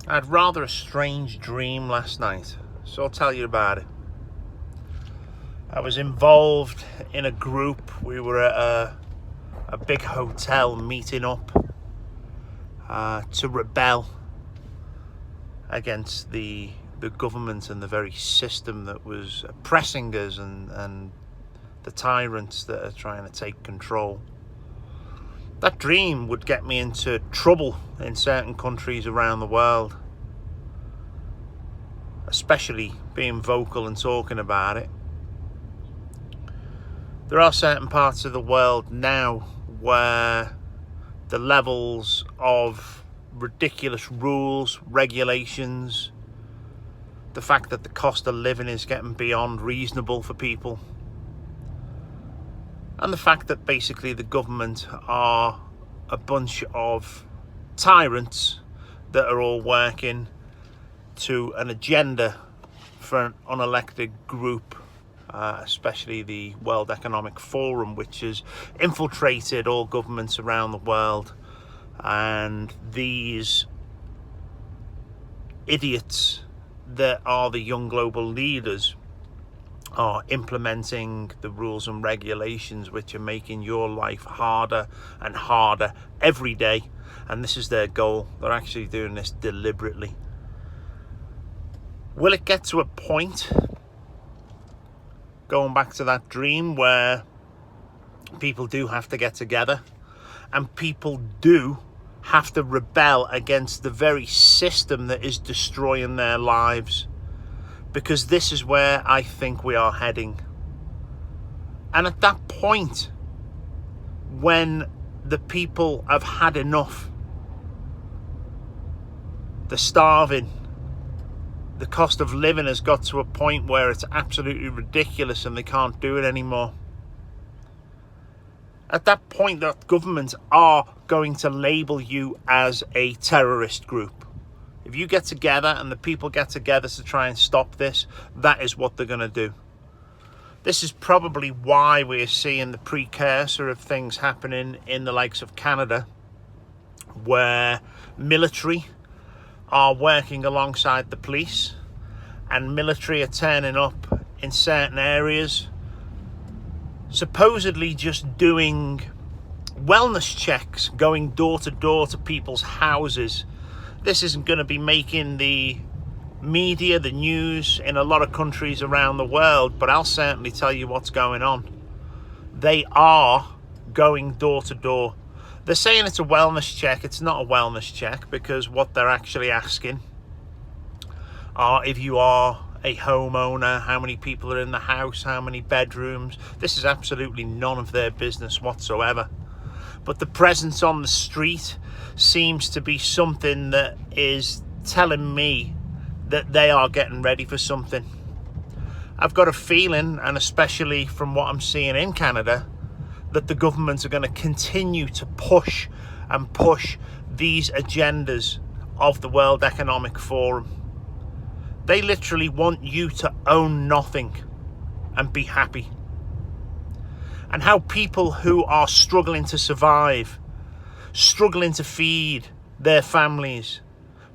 I had rather a strange dream last night, so I'll tell you about it. I was involved in a group. We were at a big hotel meeting up to rebel against the government and the very system that was oppressing us and the tyrants that are trying to take control. That dream would get me into trouble in certain countries around the world, especially being vocal and talking about it. There are certain parts of the world now where the levels of ridiculous rules, regulations, the fact that the cost of living is getting beyond reasonable for people, and the fact that basically the government are a bunch of tyrants that are all working to an agenda for an unelected group, especially the World Economic Forum, which has infiltrated all governments around the world. And these idiots that are the young global leaders are implementing the rules and regulations which are making your life harder and harder every day. And this is their goal. They're actually doing this deliberately. Will it get to a point, going back to that dream, where people do have to get together and people do have to rebel against the very system that is destroying their lives? Because this is where I think we are heading. And at that point, when the people have had enough, the starving, the cost of living has got to a point where it's absolutely ridiculous and they can't do it anymore. At that point, that governments are going to label you as a terrorist group. If you get together and the people get together to try and stop this, that is what they're going to do. This is probably why we're seeing the precursor of things happening in the likes of Canada, where military are working alongside the police and military are turning up in certain areas, supposedly just doing wellness checks, going door to door to people's houses. This isn't going to be making the media, the news in a lot of countries around the world, but I'll certainly tell you what's going on. They are going door to door. They're saying it's a wellness check. It's not a wellness check, because what they're actually asking are, if you are a homeowner, how many people are in the house, how many bedrooms. This is absolutely none of their business whatsoever. But the presence on the street seems to be something that is telling me that they are getting ready for something. I've got a feeling, and especially from what I'm seeing in Canada, that the governments are going to continue to push and push these agendas of the World Economic Forum. They literally want you to own nothing and be happy. And how people who are struggling to survive, struggling to feed their families,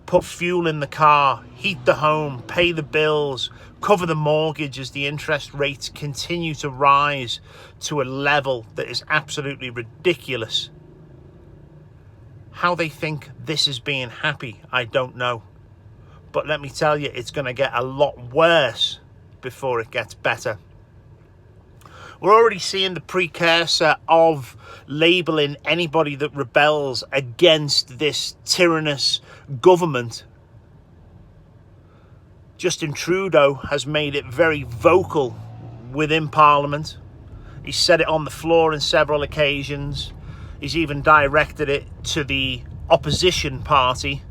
put fuel in the car, heat the home, pay the bills, cover the mortgage as the interest rates continue to rise to a level that is absolutely ridiculous. How they think this is being happy, I don't know. But let me tell you, it's going to get a lot worse before it gets better. We're already seeing the precursor of labelling anybody that rebels against this tyrannous government. Justin Trudeau has made it very vocal within Parliament. He's said it on the floor on several occasions. He's even directed it to the opposition party,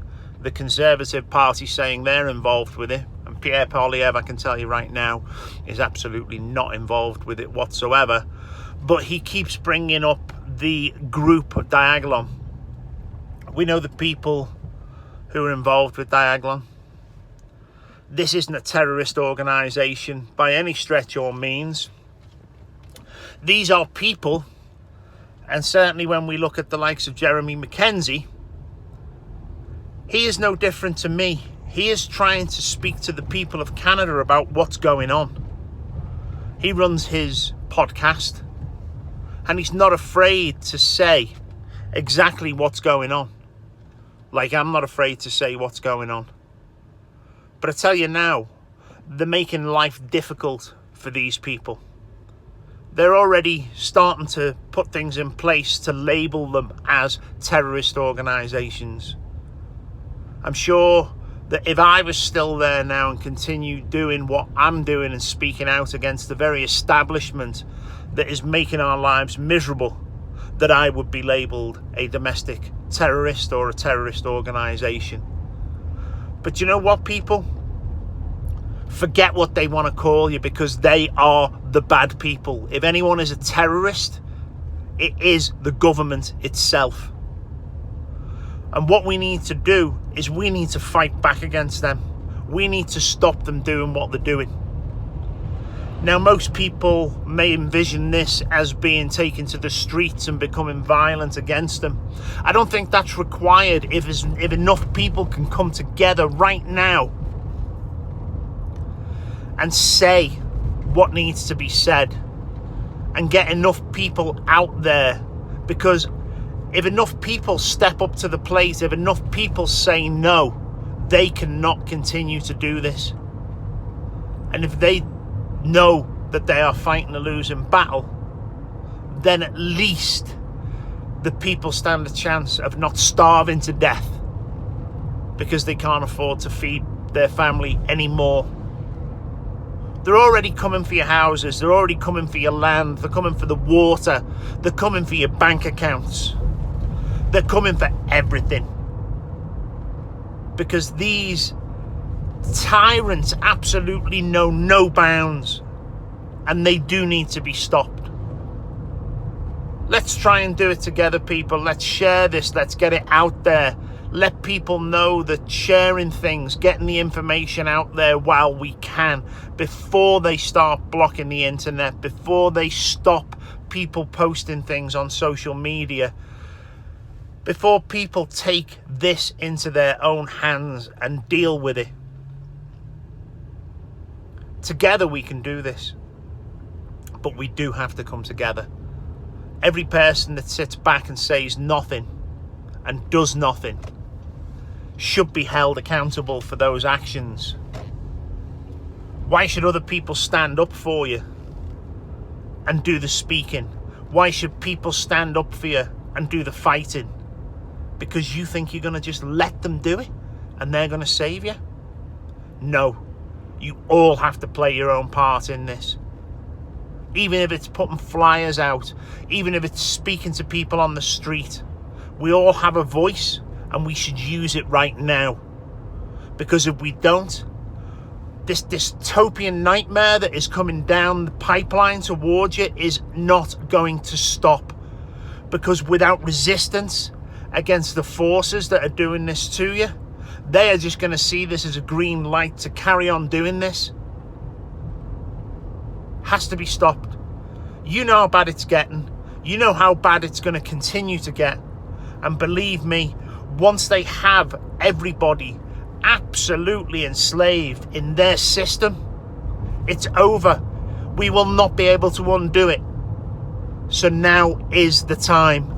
the Conservative Party, saying they're involved with it. And Pierre Poilievre, I can tell you right now, is absolutely not involved with it whatsoever. But he keeps bringing up the group Diagolon. We know the people who are involved with Diagolon. This isn't a terrorist organisation by any stretch or means. These are people, and certainly when we look at the likes of Jeremy Mackenzie, He is no different to me. He is trying to speak to the people of Canada about what's going on. He runs his podcast, and he's not afraid to say exactly what's going on. Like I'm not afraid to say what's going on. But I tell you now, they're making life difficult for these people. They're already starting to put things in place to label them as terrorist organisations. I'm sure that if I was still there now and continued doing what I'm doing and speaking out against the very establishment that is making our lives miserable, that I would be labelled a domestic terrorist or a terrorist organisation. But you know what, people? Forget what they want to call you, because they are the bad people. If anyone is a terrorist, it is the government itself. And what we need to do is we need to fight back against them. We need to stop them doing what they're doing. Now, most people may envision this as being taken to the streets and becoming violent against them. I don't think that's required if enough people can come together right now and say what needs to be said and get enough people out there. Because if enough people step up to the plate, if enough people say no, they cannot continue to do this. And if they know that they are fighting a losing battle, then at least the people stand a chance of not starving to death because they can't afford to feed their family anymore. They're already coming for your houses, they're already coming for your land, they're coming for the water, they're coming for your bank accounts, they're coming for everything. Because these tyrants absolutely know no bounds, and they do need to be stopped. Let's try and do it together, people. Let's share this, let's get it out there. Let people know that sharing things, getting the information out there while we can, before they start blocking the internet, before they stop people posting things on social media, before people take this into their own hands and deal with it. Together we can do this, but we do have to come together. Every person that sits back and says nothing and does nothing should be held accountable for those actions. Why should other people stand up for you and do the speaking? Why should people stand up for you and do the fighting? Because you think you're going to just let them do it and they're going to save you? No. You all have to play your own part in this. Even if it's putting flyers out, even if it's speaking to people on the street, we all have a voice and we should use it right now. Because if we don't, this dystopian nightmare that is coming down the pipeline towards you is not going to stop. Because without resistance against the forces that are doing this to you, they are just going to see this as a green light to carry on doing this. Has to be stopped. You know how bad it's getting. You know how bad it's going to continue to get. And believe me, once they have everybody absolutely enslaved in their system, it's over. We will not be able to undo it. So now is the time.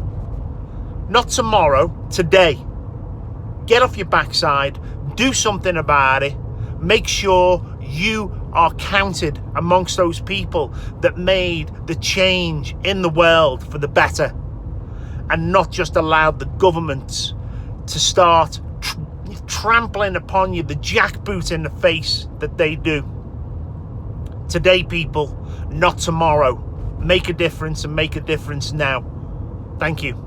Not tomorrow, today. Get off your backside, do something about it. Make sure you are counted amongst those people that made the change in the world for the better, and not just allowed the governments to start trampling upon you, the jackboot in the face that they do. Today, people, not tomorrow. Make a difference, and make a difference now. Thank you.